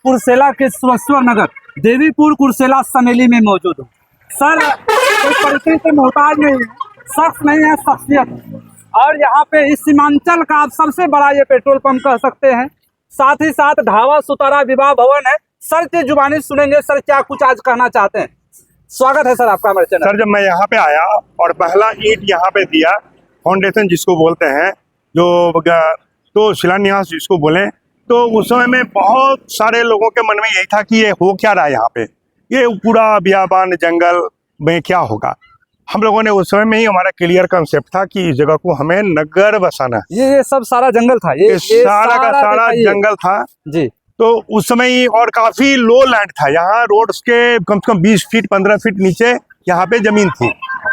कुर्सेला के सुरेश्वर नगर देवीपुर कुर्सेला समेली में मौजूद हूँ। सर कोई परिचय से मोहताज नहीं है, शख्स नहीं है, शख्सियत है। और यहाँ पे इस सीमांचल का आप सबसे बड़ा ये पेट्रोल पंप कह सकते हैं। साथ ही साथ ढाबा सुतारा विवाह भवन है। सर की जुबानी सुनेंगे, सर क्या कुछ आज कहना चाहते हैं। स्वागत है सर आपका हमारे चैनल। सर जब मैं यहाँ पे आया और पहला ईंट यहाँ पे दिया, फाउंडेशन जिसको बोलते हैं, जो तो शिलान्यास जिसको बोलें, तो उस समय में बहुत सारे लोगों के मन में यही था कि ये हो क्या रहा है यहाँ पे, ये पूरा बियाबान जंगल में क्या होगा। हम लोगों ने उस समय में ही हमारा क्लियर कंसेप्ट था कि इस जगह को हमें नगर बसाना है। ये सब सारा जंगल था, ये सारा का सारा जंगल था जी। तो उस समय ही, और काफी लो लैंड था यहाँ, रोड्स के कम से कम 20 फीट 15 फीट नीचे यहाँ पे जमीन थी।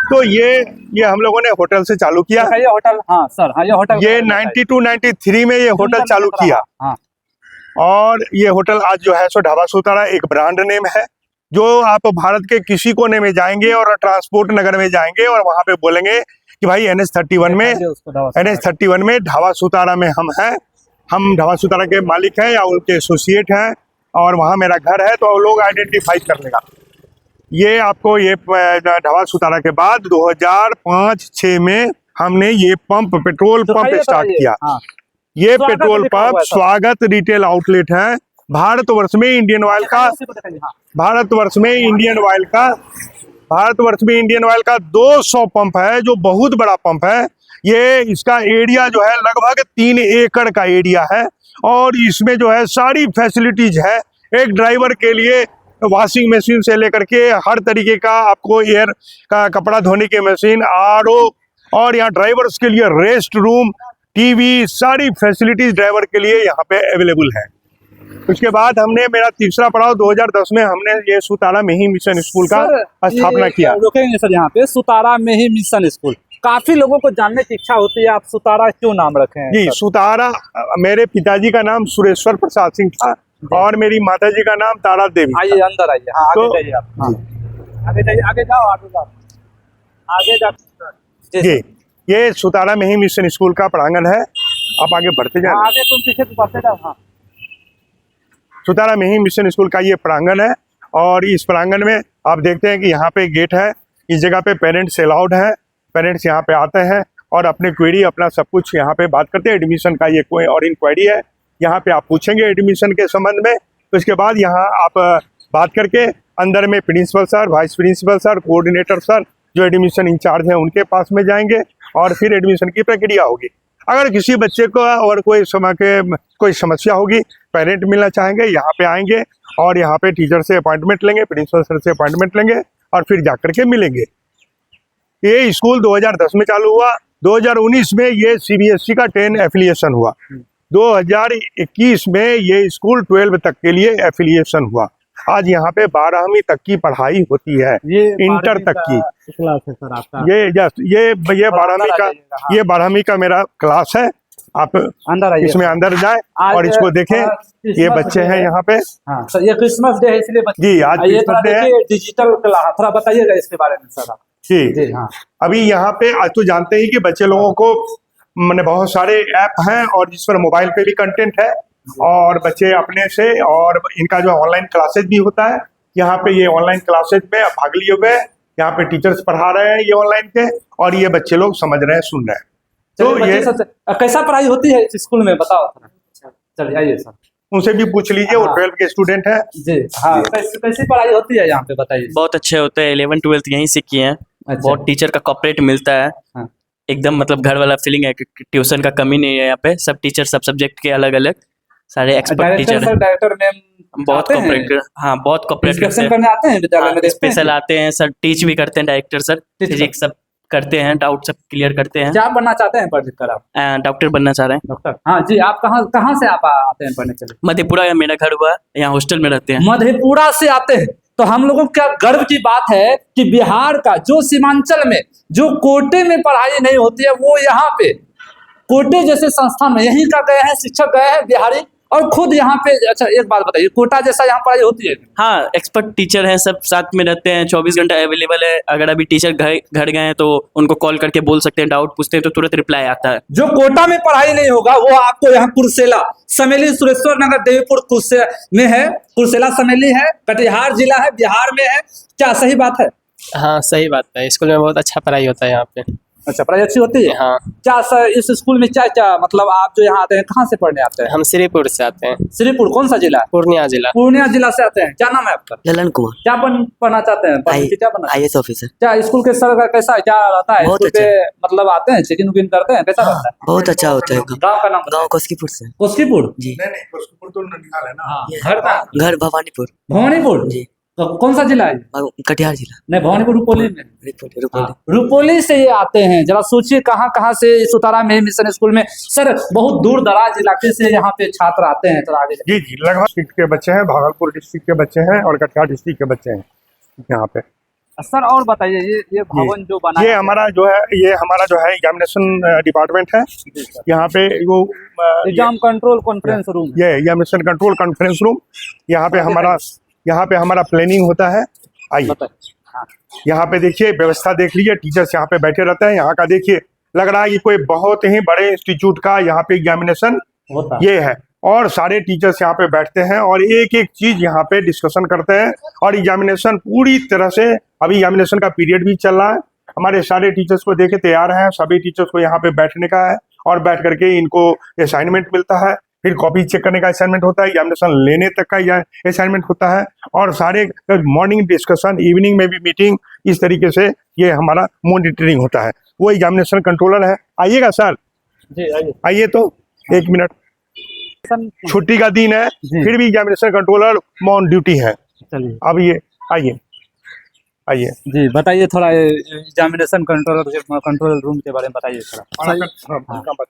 तो ये हम लोगों ने होटल से चालू किया। ये होटल, हाँ सर, हाँ ये होटल, ये 92-93 में ये होटल चालू किया। हाँ। और ये होटल आज जो है सो ढाबा सुतारा एक ब्रांड नेम है, जो आप भारत के किसी कोने में जाएंगे और ट्रांसपोर्ट नगर में जाएंगे और वहां पे बोलेंगे कि भाई NH31 में ढाबा सुतारा में हम ढाबा सुतारा के मालिक हैं या उनके एसोसिएट हैं और वहाँ मेरा घर है, तो लोग आइडेंटिफाई कर लेगा। ये आपको ये ढाबा सुतारा के बाद 2005-06 में हमने ये पेट्रोल पंप स्टार्ट किया। ये पेट्रोल पंप स्वागत रिटेल आउटलेट है। भारतवर्ष में इंडियन ऑयल का 200 पंप है, जो बहुत बड़ा पंप है। ये इसका एरिया जो है लगभग 3 एकड़ का एरिया है और इसमें जो है सारी फैसिलिटीज है। एक ड्राइवर के लिए वॉशिंग मशीन से लेकर के हर तरीके का आपको एयर का कपड़ा धोने की मशीन, RO, और यहाँ ड्राइवर्स के लिए रेस्ट रूम, टीवी, सारी फैसिलिटीज ड्राइवर के लिए यहाँ पे अवेलेबल है। उसके बाद हमने मेरा तीसरा पड़ाव 2010 में हमने ये सुतारा में ही मिशन स्कूल का स्थापना किया। रुकेंगे सर यहाँ पे, सुतारा में ही मिशन स्कूल। काफी लोगों को जानने की इच्छा होती है, आप सुतारा क्यों नाम रखे हैं? जी, सुतारा मेरे पिताजी का नाम सुरेश्वर प्रसाद सिंह था और मेरी माताजी का नाम तारा देवी। आइए अंदर आइए। हाँ, आगे जाइए आप। हाँ। आगे जाओ। जी, ये सुतारा में ही मिशन स्कूल का प्रांगण है। आप आगे बढ़ते जाए। आगे तुम पीछे बढ़ते जाओ। हाँ। सुतारा में ही मिशन स्कूल का ये प्रांगण है और इस प्रांगण में आप देखते हैं कि यहाँ पे गेट है। इस जगह पे पेरेंट्स अलाउड है, पेरेंट्स यहाँ पे आते हैं और अपने क्वेरी अपना सब कुछ यहाँ पे बात करते हैं। एडमिशन का ये कोई और इंक्वायरी है, यहाँ पे आप पूछेंगे एडमिशन के संबंध में। तो इसके बाद यहाँ आप बात करके अंदर में principal sir, vice principal sir, coordinator sir, जो एडमिशन इंचार्ज है उनके पास में जाएंगे और फिर एडमिशन की प्रक्रिया होगी। अगर किसी बच्चे को और कोई समस्या होगी, पेरेंट मिलना चाहेंगे, यहाँ पे आएंगे और यहाँ पे टीचर से अपॉइंटमेंट लेंगे, प्रिंसिपल सर से अपॉइंटमेंट लेंगे और फिर जा करके मिलेंगे। ये स्कूल 2010 में चालू हुआ। 2019 में ये CBSE का 10 एफिलिएशन हुआ। 2021 में ये स्कूल 12 तक के लिए एफिलिएशन हुआ। आज यहाँ पे 12वीं तक की पढ़ाई होती है, इंटर तक की क्लास है सर आपका। ये 12वीं का मेरा क्लास है। आप अंदर आइए, इसमें अंदर जाए और इसको देखें। ये बच्चे हैं यहाँ पे। हाँ सर, ये क्रिसमस डे है इसलिए जी, आज क्रिसमस डे है। डिजिटल क्लास, थोड़ा बताइएगा इसके बारे में सर आप। जी हाँ। अभी यहाँ पे आज तो जानते ही कि बच्चे लोगों को मैंने बहुत सारे ऐप हैं और जिस पर मोबाइल पे भी कंटेंट है और बच्चे अपने से, और इनका जो ऑनलाइन क्लासेज भी होता है। यहाँ पे ये ऑनलाइन क्लासेज में भाग लिए हुए, यहाँ पे टीचर्स पढ़ा रहे हैं ये ऑनलाइन के, और ये बच्चे लोग समझ रहे हैं, सुन रहे हैं। तो ये कैसा पढ़ाई होती है इस स्कूल में, बताओ। चलिए आइए सर, उनसे भी पूछ लीजिए। वो 12 के स्टूडेंट है जी। हाँ, कैसी पढ़ाई होती है यहाँ पे, बताइए। बहुत अच्छे होते हैं, 11-12 यहीं से किए हैं। अच्छा। बहुत टीचर का कोऑपरेट मिलता है। हाँ। एकदम मतलब घर वाला फीलिंग है, ट्यूशन का कमी नहीं है यहाँ पे। सब टीचर सब सब्जेक्ट के अलग अलग सारे एक्सपर्ट टीचर हैं। डायरेक्टर मैम बहुत कोऑपरेट, हाँ बहुत कोऑपरेट करते हैं विद्यालय में। स्पेशल आते हैं सर, टीच भी करते हैं डायरेक्टर सर, फिजिक्स सब करते हैं, डाउट सब क्लियर करते हैं। क्या बनना चाहते हैं पढ़कर आप? डॉक्टर बनना चाह रहे हैं। डॉक्टर, हाँ जी। आप कहाँ से आप आते हैं पढ़ने के लिए? मधेपुरा मेरा घर हुआ, यहाँ हॉस्टल में रहते हैं। मधेपुरा से आते हैं, तो हम लोगों का गर्व की बात है कि बिहार का जो सीमांचल में जो कोटे में पढ़ाई नहीं होती है, वो यहाँ पे कोटे जैसे संस्थान में यहीं का गए हैं, शिक्षक गए हैं बिहारी, और खुद यहाँ पे, अच्छा एक बात बताइए, कोटा जैसा यहाँ पढ़ाई होती है? हाँ, एक्सपर्ट टीचर हैं, सब साथ में रहते हैं, 24 घंटा अवेलेबल है। अगर अभी टीचर घर गए हैं तो उनको कॉल करके बोल सकते हैं, डाउट पूछते हैं तो तुरंत रिप्लाई आता है। जो कोटा में पढ़ाई नहीं होगा वो आपको यहाँ कुर्सेला समेली सुरेश्वर नगर देवीपुर कुर्से में है, कुर्सेला समेली है, कटिहार जिला है, बिहार में है, क्या सही बात है? हाँ सही बात है, स्कूल में बहुत अच्छा पढ़ाई होता है यहाँ पे। अच्छा, पढ़ाई अच्छी होती है? हाँ। क्या सर इस स्कूल में क्या क्या मतलब आप जो यहाँ आते हैं कहाँ से पढ़ने आते हैं? हम श्रीपुर से आते हैं। श्रीपुर कौन सा जिला? पूर्णिया जिला। पूर्णिया जिला से आते हैं। क्या नाम है आपका? ललन कुमार। क्या पढ़ना चाहते हैं? क्या बनना? IAS officer. क्या स्कूल के सर का कैसा है, क्या रहता है बहुत स्कूल पे? मतलब आते हैं, चेकिंग उकिंग करते हैं, कैसा रहता है? बहुत अच्छा होता है। गाँव का नाम? गाँव कोस्कीपुर से। कोस्कीपुर जी। नहीं कोस्कीपुर तो ननिहाल है ना। हाँ, घर का? घर भवानीपुर। भवानीपुर जी। तो कौन सा जिला है? कटिहार जिला। नहीं, भवानीपुर रुपौली में। रुपौली। रुपौली से ये आते हैं, जरा सोचिए कहाँ कहाँ से इस उतारा में मिशन स्कूल में सर बहुत दूर दराज इलाके से यहाँ पे छात्र आते हैं। आगे जी जी, लगभग डिस्ट्रिक्ट के बच्चे हैं, भागलपुर डिस्ट्रिक्ट के बच्चे हैं और कटिहार डिस्ट्रिक्ट के बच्चे हैं यहाँ पे। सर और बताइए, ये भवन जो बना ये हमारा जो है, ये हमारा जो है एग्जामिनेशन डिपार्टमेंट है। यहाँ पे वो एग्जाम कंट्रोल कॉन्फ्रेंस रूम, ये एग्जामिनेशन कंट्रोल कॉन्फ्रेंस रूम। यहाँ पे हमारा प्लानिंग होता है। आइए यहाँ पे देखिए, व्यवस्था देख लीजिए, टीचर्स यहाँ पे बैठे रहते हैं। यहाँ का देखिए, लग रहा है कि कोई बहुत ही बड़े इंस्टीट्यूट का यहाँ पे एग्जामिनेशन ये है, और सारे टीचर्स यहाँ पे बैठते हैं और एक एक चीज यहाँ पे डिस्कशन करते हैं। और एग्जामिनेशन पूरी तरह से, अभी एग्जामिनेशन का पीरियड भी चल रहा है, हमारे सारे टीचर्स को देखे तैयार हैं। सभी टीचर्स को यहाँ पे बैठने का है और बैठ करके इनको असाइनमेंट मिलता है, फिर कॉपी चेक करने का असाइनमेंट होता है, एग्जामिनेशन लेने तक का असाइनमेंट होता है, और सारे मॉर्निंग डिस्कशन, इवनिंग में भी मीटिंग, इस तरीके से ये हमारा मॉनिटरिंग होता है। वो एग्जामिनेशन कंट्रोलर है। आइएगा सर जी, आइए तो 1 मिनट। छुट्टी का दिन है फिर भी एग्जामिनेशन कंट्रोलर ऑन ड्यूटी है। चलिए अब ये आइए जी, बताइए थोड़ा एग्जामिनेशन कंट्रोल रूम के बारे में बताइए थोड़ा।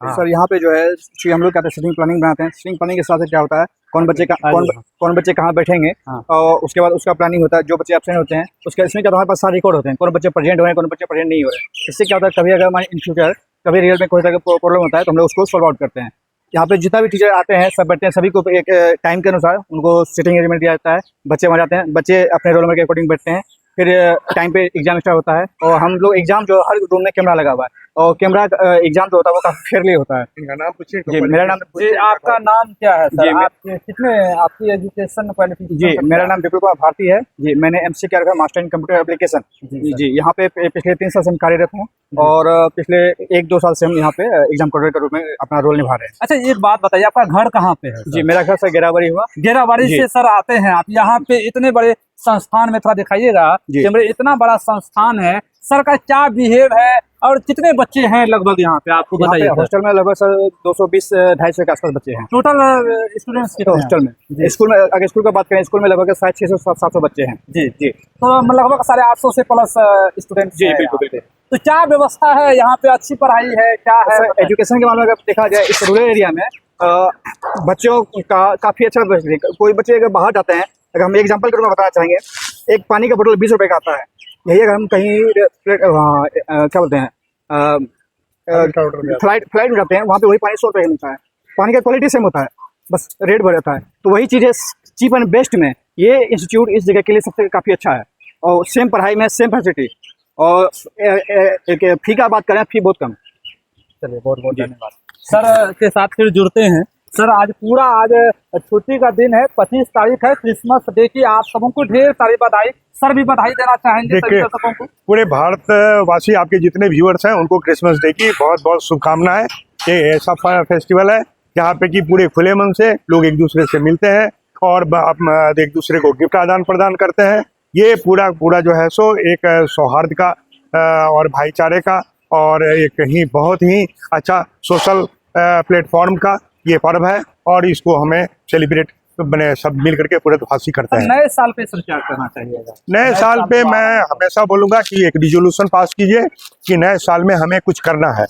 सर यहाँ पे जो है कि हम लोग क्या सीटिंग प्लानिंग बनाते हैं। सीटिंग प्लानिंग के साथ क्या होता है, कौन बच्चे कहाँ बैठेंगे, और उसके बाद उसका प्लानिंग होता है। जो बच्चे एब्सेंट होते हैं उसके इसमें क्या हमारे पास सारे रिकॉर्ड होते हैं, कौन बच्चे प्रेजेंट हो रहे हैं, कौन बच्चे प्रेजेंट नहीं हो रहे हैं। इससे क्या होता है, कभी अगर हमारे इन फ्यूचर कभी रियल में कोई तरह का प्रॉब्लम होता है तो हम लोग उसको सॉल्व आउट करते हैं। यहाँ पे जितना भी टीचर आते हैं सब बैठते हैं, सभी को एक टाइम के अनुसार उनको सीटिंग अरेंजमेंट दिया जाता है। बच्चे वहाँ जाते हैं, बच्चे अपने रोल नंबर के अकॉर्डिंग बैठते हैं, फिर टाइम पे एग्जाम स्टार्ट होता है। और हम लोग एग्जाम जो हर रूम में कैमरा लगा हुआ है, और कैमरा एग्जाम जो होता है वो काफी फेयरली होता है। नाम पूछिए। जी, मेरा नाम जी, आपका नाम क्या है सर? जी, आपके कितने आपकी एजुकेशन क्वालिफिकेशन? जी, मेरा नाम विपुल कुमार भारती है। जी, मैंने MC किया रखा मास्टर इन कंप्यूटर एप्लीकेशन। जी, यहाँ पे पिछले 3 साल से हम कार्यरत हैं और पिछले 1-2 साल से हम यहाँ पे एग्जाम कोऑर्डिनेटर के रूप में अपना रोल निभा रहे हैं। अच्छा, एक बात बताइए, आपका घर कहाँ पे है? जी, मेरा घर सर गेराबारी हुआ। गेराबारी से सर आते हैं आप यहाँ पे, इतने बड़े संस्थान में थोड़ा दिखाइएगा कि हमारे इतना बड़ा संस्थान है, सर का क्या बिहेव है और कितने बच्चे हैं लगभग यहाँ पे, आपको बताइए। हॉस्टल में लगभग सर 220-250 के आसपास बच्चे हैं टोटल स्टूडेंट्स कितने हैं हॉस्टल में। स्कूल में अगर स्कूल की बात करें, स्कूल में लगभग 600-700 बच्चे हैं। जी जी, तो लगभग 850 से प्लस स्टूडेंट। जी बिल्कुल बिल्कुल। तो क्या व्यवस्था है यहाँ पे? अच्छी पढ़ाई है क्या है? एजुकेशन के मामले में अगर देखा जाए, इस रूरल एरिया में बच्चों का काफ़ी अच्छा। कोई बच्चे अगर बाहर जाते हैं, अगर हम एग्जाम्पल के रूप में बताना चाहेंगे, एक पानी का बोतल 20 रुपए का आता है। यही अगर हम कहीं क्या बोलते हैं फ्लाइट में जाते हैं, वहाँ पे वही पानी 100 रुपये का मिलता है। पानी का क्वालिटी सेम होता है, बस रेट बढ़ जाता है। तो वही चीज़ें चीप एंड बेस्ट में ये इंस्टीट्यूट इस जगह के लिए सबसे काफ़ी अच्छा है, और सेम पढ़ाई में सेम फैसिलिटी, और एक फी का बात करें, फी बहुत कम। चलिए, बहुत बहुत धन्यवाद। सर के साथ फिर जुड़ते हैं। सर आज छुट्टी का दिन है, 25 तारीख है, क्रिसमस डे की आप सबको ढेर सारी बधाई। सर भी बधाई देना चाहेंगे सभी दर्शकों को? पूरे भारतवासी, आपके जितने व्यूअर्स हैं उनको क्रिसमस डे की बहुत बहुत शुभकामनाएं। ये ऐसा फेस्टिवल है जहाँ पे कि पूरे खुले मन से लोग एक दूसरे से मिलते हैं और एक दूसरे को गिफ्ट आदान प्रदान करते हैं। ये पूरा जो है सो एक सौहार्द का और भाईचारे का और एक ही बहुत ही अच्छा सोशल प्लेटफॉर्म का ये पर्व है, और इसको हमें सेलिब्रेट बने सब मिल करके पूरे भाषी करते हैं। नए साल पे सर क्या करना चाहिए? नए साल पे मैं हमेशा बोलूँगा कि एक रिजोल्यूशन पास कीजिए कि नए साल में हमें कुछ करना है।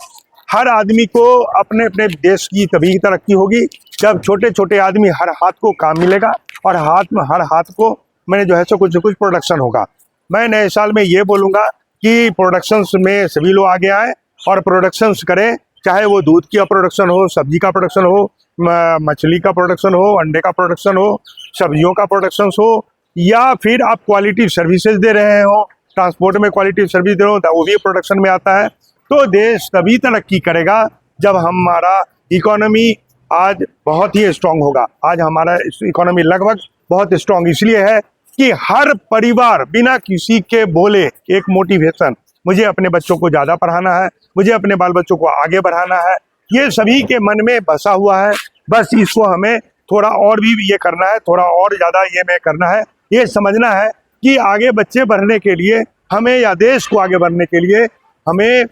हर आदमी को अपने अपने देश की तभी तरक्की होगी जब छोटे छोटे आदमी हर हाथ को काम मिलेगा, और हर हाथ को मैंने जो है सो कुछ न कुछ प्रोडक्शन होगा। मैं नए साल में ये बोलूँगा कि प्रोडक्शंस में सभी लोग आगे आए और प्रोडक्शंस करें, चाहे वो दूध की प्रोडक्शन हो, सब्जी का प्रोडक्शन हो, मछली का प्रोडक्शन हो, अंडे का प्रोडक्शन हो, सब्जियों का प्रोडक्शन हो, या फिर आप क्वालिटी सर्विसेज दे रहे हो, ट्रांसपोर्ट में क्वालिटी सर्विस दे रहे हो, तो वो भी प्रोडक्शन में आता है। तो देश तभी तरक्की करेगा जब हमारा इकोनॉमी आज बहुत ही स्ट्रांग होगा। आज हमारा इकोनॉमी लगभग बहुत स्ट्रांग इसलिए है कि हर परिवार बिना किसी के बोले एक मोटिवेशन, मुझे अपने बच्चों को ज़्यादा पढ़ाना है, मुझे अपने बाल बच्चों को आगे बढ़ाना है, ये सभी के मन में बसा हुआ है। बस इसको हमें थोड़ा और भी ये करना है, थोड़ा और ज़्यादा ये में करना है, ये समझना है कि आगे बच्चे बढ़ने के लिए हमें, या देश को आगे बढ़ने के लिए हमें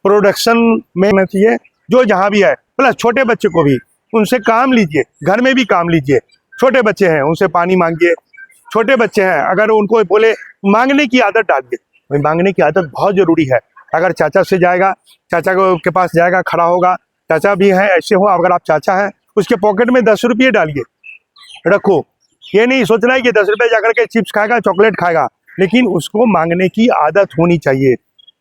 प्रोडक्शन में रहना चाहिए, जो जहाँ भी है। प्लस छोटे बच्चे को भी उनसे काम लीजिए, घर में भी काम लीजिए। छोटे बच्चे हैं उनसे पानी मांगिए, छोटे बच्चे हैं अगर उनको बोले मांगने की आदत डालिए, भाई मांगने की आदत बहुत ज़रूरी है। अगर चाचा से जाएगा, चाचा के पास जाएगा, खड़ा होगा, चाचा भी है ऐसे हो, अगर आप चाचा हैं उसके पॉकेट में 10 रुपये डालिए, रखो। ये नहीं सोचना है कि 10 रुपये जाकर के चिप्स खाएगा, चॉकलेट खाएगा, लेकिन उसको मांगने की आदत होनी चाहिए।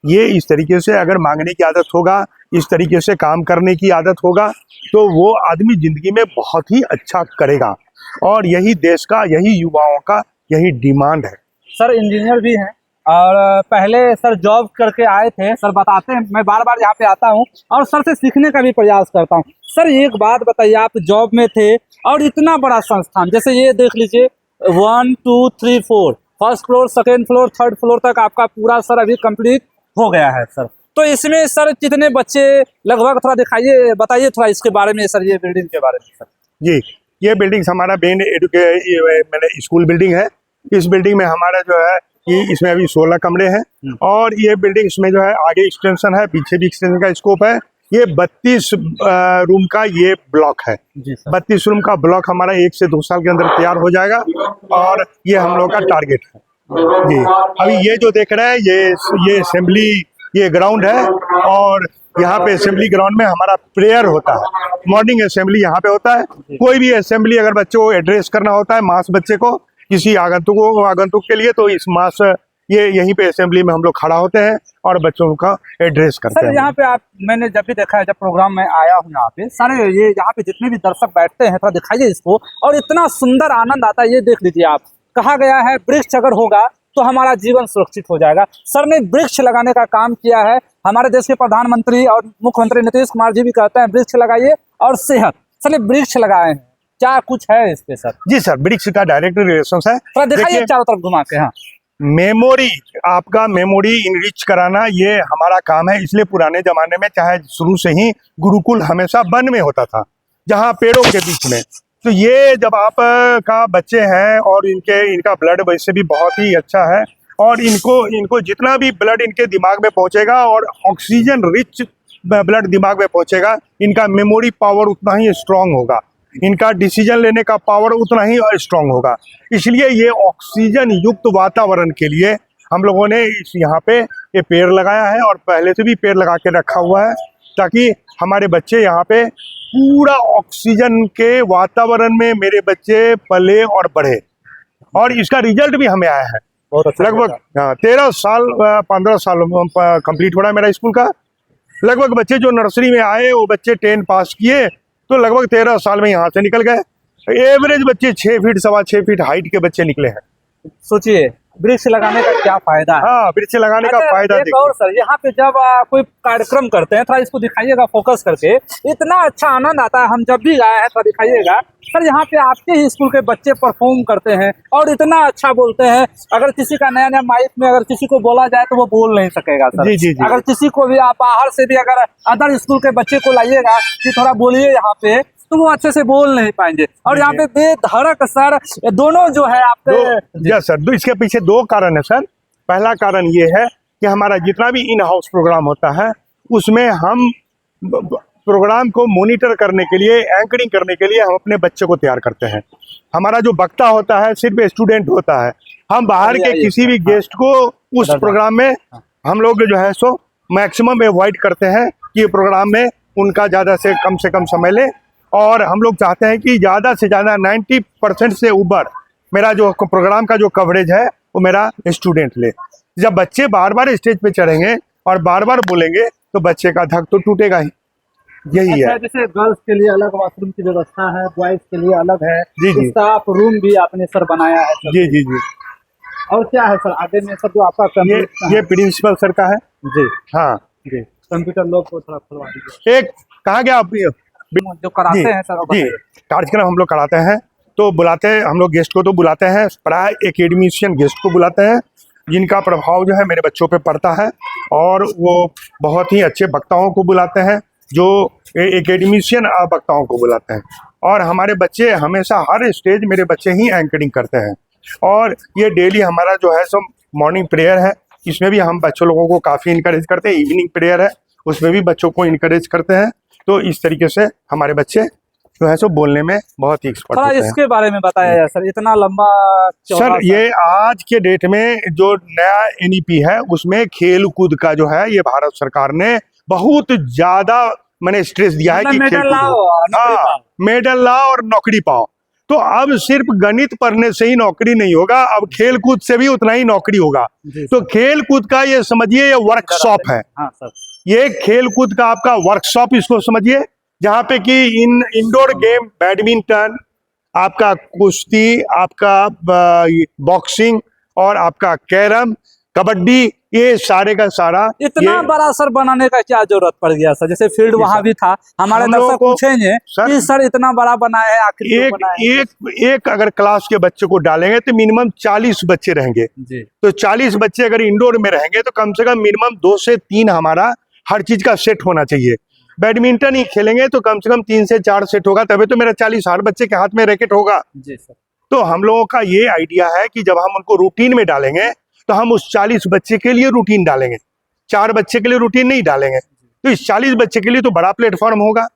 ये इस तरीके से अगर मांगने की आदत होगा, इस तरीके से काम करने की आदत होगा, तो वो आदमी ज़िंदगी में बहुत ही अच्छा करेगा। और यही देश का, यही युवाओं का यही डिमांड है। सर इंजीनियर भी हैं और पहले सर जॉब करके आए थे। सर बताते हैं, मैं बार बार यहाँ पे आता हूँ और सर से सीखने का भी प्रयास करता हूँ। सर एक बात बताइए, आप जॉब में थे और इतना बड़ा संस्थान, जैसे ये देख लीजिए 1 2 3 4 first floor, second floor, third floor तक आपका पूरा सर अभी कंप्लीट हो गया है सर। तो इसमें सर कितने बच्चे लगभग, थोड़ा दिखाइए, बताइए थोड़ा इसके बारे में सर, ये बिल्डिंग के बारे में सर। जी, ये बिल्डिंग हमारा मेन मैंने स्कूल बिल्डिंग है। इस बिल्डिंग में हमारा जो है कि इसमें अभी 16 कमरे हैं, और ये बिल्डिंग इसमें जो है आगे एक्सटेंशन है, पीछे भी एक्सटेंशन का स्कोप है। ये 32 रूम का ये ब्लॉक है। 32 रूम का ब्लॉक हमारा 1 से 2 साल के अंदर तैयार हो जाएगा, और ये हम लोग का टारगेट है। जी, अभी ये जो देख रहे हैं ये असेंबली, ये ग्राउंड है, और यहाँ पे असेंबली ग्राउंड में हमारा प्रेयर होता है। मॉर्निंग असेंबली यहाँ पे होता है। कोई भी असेंबली अगर बच्चों को एड्रेस करना होता है, मास बच्चे को, किसी आगंतुक के लिए, तो इस मास ये यहीं पे असेंबली में हम लोग खड़ा होते हैं और बच्चों का एड्रेस करते सर हैं। यहाँ पे आप, मैंने जब भी देखा है, जब प्रोग्राम में आया हूँ यहाँ पे, सारे ये यहाँ पे जितने भी दर्शक बैठते हैं, थोड़ा दिखाइए इसको, और इतना सुंदर आनंद आता है। ये देख लीजिए आप, कहा गया है वृक्ष अगर होगा तो हमारा जीवन सुरक्षित हो जाएगा। सर ने वृक्ष लगाने का काम किया है। हमारे देश के प्रधानमंत्री और मुख्यमंत्री नीतीश कुमार जी भी कहते हैं वृक्ष लगाइए और सेहत। सर ने वृक्ष लगाए हैं, क्या कुछ है इस पे सर? जी सर, वृक्ष का डायरेक्ट रिलेशन है। थोड़ा दिखाइए चारों तरफ घुमा के। हाँ, मेमोरी, आपका मेमोरी इनरिच कराना ये हमारा काम है। इसलिए पुराने जमाने में चाहे शुरू से ही गुरुकुल हमेशा वन में होता था, जहाँ पेड़ों के बीच में। तो ये जब आप का बच्चे हैं और इनका ब्लड वैसे भी बहुत ही अच्छा है, और इनको जितना भी ब्लड इनके दिमाग में पहुंचेगा और ऑक्सीजन रिच ब्लड दिमाग में पहुंचेगा, इनका मेमोरी पावर उतना ही स्ट्रांग होगा, इनका डिसीजन लेने का पावर उतना ही स्ट्रांग होगा। इसलिए ये ऑक्सीजन युक्त वातावरण के लिए हम लोगों ने यहाँ पे ये पेड़ लगाया है, और पहले से भी पेड़ लगा के रखा हुआ है, ताकि हमारे बच्चे यहाँ पे पूरा ऑक्सीजन के वातावरण में मेरे बच्चे पले और बढ़े। और इसका रिजल्ट भी हमें आया है। बहुत अच्छा। लगभग 13 साल 15 साल कंप्लीट हो रहा है मेरा स्कूल का। लगभग बच्चे जो नर्सरी में आए वो बच्चे 10 पास किए, तो लगभग 13 साल में यहाँ से निकल गए। एवरेज बच्चे 6 फीट 6.25 फीट हाइट के बच्चे निकले हैं। सोचिए वृक्ष लगाने का क्या फायदा है। हाँ, वृक्ष लगाने का फायदा एक और सर, यहाँ पे जब कोई कार्यक्रम करते हैं, थोड़ा इसको दिखाइएगा फोकस करके, इतना अच्छा आनंद आता है। हम जब भी गए हैं, थोड़ा दिखाइएगा सर। यहाँ पे आपके ही स्कूल के बच्चे परफॉर्म करते हैं और इतना अच्छा बोलते हैं। अगर किसी का नया नया माइक में अगर किसी को बोला जाए तो वो बोल नहीं सकेगा सर। जी, जी, जी। अगर किसी को भी आप बाहर से भी अगर अदर स्कूल के बच्चे को लाइएगा कि थोड़ा बोलिए यहाँ पे, तो वो अच्छे से बोल नहीं पाएंगे। और यहाँ पे बेधड़क सर दोनों जो है आपके। यस सर, इसके पीछे 2 कारण है सर। पहला कारण ये है कि हमारा जितना भी इन हाउस प्रोग्राम होता है, उसमें हम प्रोग्राम को मॉनिटर करने के लिए, एंकरिंग करने के लिए हम अपने बच्चे को तैयार करते हैं। हमारा जो वक्ता होता है सिर्फ स्टूडेंट होता है। हम बाहर के किसी भी गेस्ट को उस प्रोग्राम में हम लोग जो है सो मैक्सिमम अवॉइड करते हैं कि प्रोग्राम में उनका ज़्यादा से कम समय ले। और हम लोग चाहते हैं कि ज़्यादा से ज़्यादा 90% से ऊपर मेरा जो प्रोग्राम का जो कवरेज है वो मेरा स्टूडेंट ले। जब बच्चे बार बार स्टेज पे चढ़ेंगे और बार बार बोलेंगे तो बच्चे का धक तो टूटेगा ही। यही अच्छा, है। जैसे गर्ल्स के लिए अलग वॉशरूम की व्यवस्था है, बॉयज के लिए अलग है, जी, जी। स्टाफ रूम भी आपने सर बनाया है सर। जी जी जी। और क्या है सर आगे में सर जो आपका ये कंप्यूटर ये प्रिंसिपल सर का है। जी हाँ, जी कंप्यूटर लोग को थोड़ा खुलवा दीजिए एक कहाँ गया आप? जो कराते जी हैं सर वो जी, बताइए। कार्यक्रम हम लोग कराते हैं तो बुलाते हैं हम लोग गेस्ट को, तो बुलाते हैं प्राय एकेडमिशियन गेस्ट को बुलाते हैं जिनका प्रभाव जो है मेरे बच्चों पे पड़ता है, और वो बहुत ही अच्छे वक्ताओं को बुलाते हैं जो एकेडमिशियन वक्ताओं को बुलाते हैं। और हमारे बच्चे हमेशा हर स्टेज मेरे बच्चे ही एंकरिंग करते हैं। और ये डेली हमारा जो है सब मॉर्निंग प्रेयर है, इसमें भी हम बच्चों लोगों को काफ़ी इनकरेज करते हैं। इवनिंग प्रेयर है, उसमें भी बच्चों को इनकरेज करते हैं। तो इस तरीके से हमारे बच्चे जो है सो बोलने में बहुत ही एक्सपर्ट थोड़ा होते हैं। इसके बारे में बताया जाए सर, इतना लंबा चौड़ा सर ये आज के डेट में जो नया एनईपी है उसमें खेल कूद का जो है ये भारत सरकार ने बहुत ज्यादा मैंने स्ट्रेस दिया है कि मेडल खेल लाओ, नौकरी पाओ। मेडल लाओ और नौकरी पाओ। तो अब सिर्फ गणित पढ़ने से ही नौकरी नहीं होगा, अब खेल कूद से भी उतना ही नौकरी होगा। जी तो खेल कूद का ये समझिए ये वर्कशॉप है, हाँ सर ये खेल कूद का आपका वर्कशॉप इसको समझिए, जहाँ पे कि इंडोर गेम बैडमिंटन, आपका कुश्ती, आपका बॉक्सिंग और आपका कैरम, कबड्डी, ये सारे का सारा इतना ये बड़ा सर बनाने का क्या जरूरत पड़ गया सर? जैसे फील्ड वहाँ भी था, हमारे हम लोगों दर्शक को- पूछेंगे सर- कि सर इतना बड़ा बनाया है आखिर क्यों एक बनाया है? एक अगर क्लास के बच्चे को डालेंगे तो मिनिमम 40 बच्चे रहेंगे। जी तो 40 बच्चे अगर इंडोर में रहेंगे तो कम से कम मिनिमम 2 से 3 हमारा हर चीज का सेट होना चाहिए। बैडमिंटन ही खेलेंगे तो कम से कम 3 से 4 सेट होगा, तभी तो मेरा 40 हर बच्चे के हाथ में रैकेट होगा। जी सर तो हम लोगों का ये आइडिया है कि जब हम उनको रूटीन में डालेंगे तो हम उस 40 बच्चे के लिए रूटीन डालेंगे, 4 बच्चे के लिए रूटीन नहीं डालेंगे। तो इस 40 बच्चे के लिए तो बड़ा प्लेटफॉर्म होगा।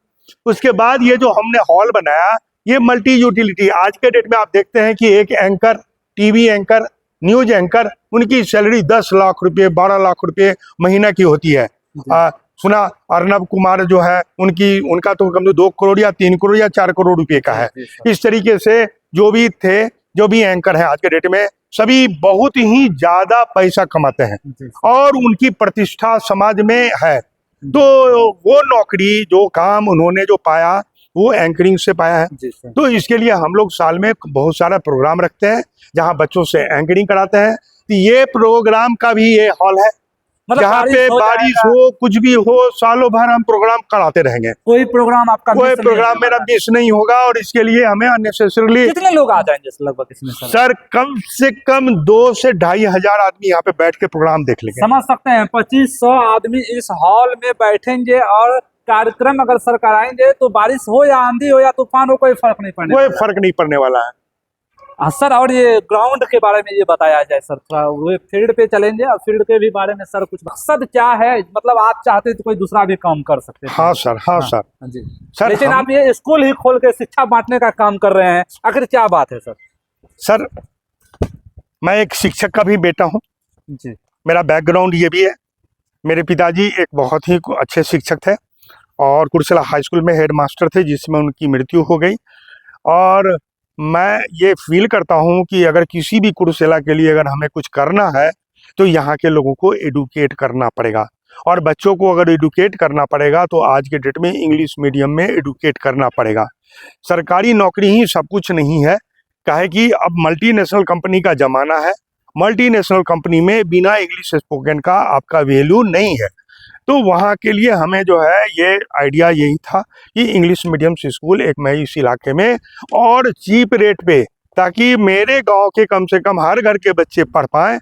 उसके बाद ये जो हमने हॉल बनाया ये मल्टी यूटिलिटी, आज के डेट में आप देखते हैं कि एक anchor, TV anchor, news anchor, उनकी सैलरी 10 लाख रुपए 12 लाख रुपए महीना की होती है। सुना अर्नब कुमार जो है उनका तो कम से 2 करोड़ या 3 करोड़ या 4 करोड़ रुपए का है। इस तरीके से जो भी एंकर है आज के डेट में सभी बहुत ही ज्यादा पैसा कमाते हैं और उनकी प्रतिष्ठा समाज में है। तो वो नौकरी जो काम उन्होंने जो पाया वो एंकरिंग से पाया है। जी सर तो इसके लिए हम लोग साल में बहुत सारा प्रोग्राम रखते हैं जहां बच्चों से एंकरिंग कराते हैं। तो ये प्रोग्राम का भी ये हॉल है, जहाँ पे बारिश हो कुछ भी हो सालों भर हम प्रोग्राम कराते रहेंगे। कोई प्रोग्राम आपका कोई miss नहीं प्रोग्राम होने मेरा वाला? मिस नहीं होगा और इसके लिए हमें अननेसेसरली कितने लोग आ जाएंगे लगभग इसमें सर? सर कम से कम 2 से 2,500 आदमी यहाँ पे बैठ के प्रोग्राम देख लेंगे। समझ सकते हैं 2500 आदमी इस हॉल में बैठेंगे और कार्यक्रम अगर सर कराएंगे तो बारिश हो या आंधी हो या तूफान हो कोई फर्क नहीं पड़ने कोई वाला है। फर्क नहीं पड़ने वाला है। हाँ सर, और ये ग्राउंड के बारे में ये बताया जाए सर, थोड़ा वो फील्ड पे चलेंगे और फील्ड के भी बारे में सर कुछ मकसद क्या है, मतलब आप चाहते तो कोई दूसरा भी काम कर सकते थे। हाँ सर, हाँ सर। हाँ जी सर लेकिन हम- आप ये स्कूल ही खोल के शिक्षा बांटने का काम कर रहे हैं, आखिर क्या बात है सर? सर मैं एक शिक्षक का भी बेटा हूँ, जी मेरा बैकग्राउंड ये भी है। मेरे पिताजी एक बहुत ही अच्छे शिक्षक थे और कुर्सेला हाई स्कूल में हेड मास्टर थे जिसमें उनकी मृत्यु हो गई। और मैं ये फील करता हूँ कि अगर किसी भी कुर्सेला के लिए अगर हमें कुछ करना है तो यहाँ के लोगों को एडुकेट करना पड़ेगा और बच्चों को अगर एडुकेट करना पड़ेगा तो आज के डेट में इंग्लिश मीडियम में एडुकेट करना पड़ेगा। सरकारी नौकरी ही सब कुछ नहीं है, काहे कि अब मल्टीनेशनल कंपनी का ज़माना है। मल्टीनेशनल कंपनी में बिना इंग्लिश स्पोकन का आपका वैल्यू नहीं है। तो वहाँ के लिए हमें जो है ये आइडिया यही था कि इंग्लिश मीडियम स्कूल एक मैं इस इलाके में और चीप रेट पे, ताकि मेरे गांव के कम से कम हर घर के बच्चे पढ़ पाएँ,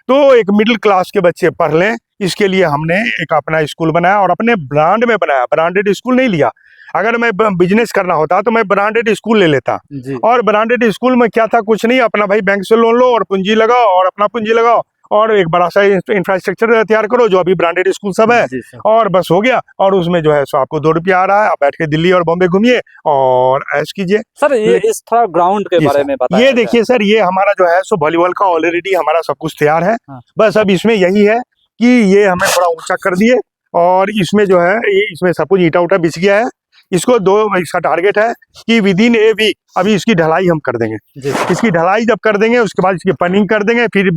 तो एक मिडिल क्लास के बच्चे पढ़ लें। इसके लिए हमने एक अपना स्कूल बनाया और अपने ब्रांड में बनाया, ब्रांडेड स्कूल नहीं लिया। अगर मैं बिजनेस करना होता तो मैं ब्रांडेड स्कूल ले लेता। जी और ब्रांडेड स्कूल में क्या था, कुछ नहीं, अपना भाई बैंक से लोन लो और पूंजी लगाओ और अपना पूंजी लगाओ और एक बड़ा सा इंफ्रास्ट्रक्चर तैयार करो जो अभी ब्रांडेड स्कूल सब है, जी सर। और बस हो गया। और उसमें जो है सो आपको 2 रुपया आ रहा है, आप बैठ के दिल्ली और बॉम्बे घूमिए और ऐश कीजिए। सर ये इस थोड़ा ग्राउंड के जी बारे सर। में बताइए। ये देखिए सर, ये हमारा जो है सो वॉलीबॉल का ऑलरेडी हमारा सब कुछ तैयार है। हाँ। बस अब इसमें यही है कि ये हमें थोड़ा ऊंचा कर दिए और इसमें जो है इसमें सब कुछ ईटा उटा बिछ गया है। इसको इसका टारगेट है कि विदिन ए वीक अभी इसकी ढलाई हम कर देंगे। जी सर। इसकी ढलाई जब कर देंगे उसके बाद इसकी पनिंग कर देंगे, फिर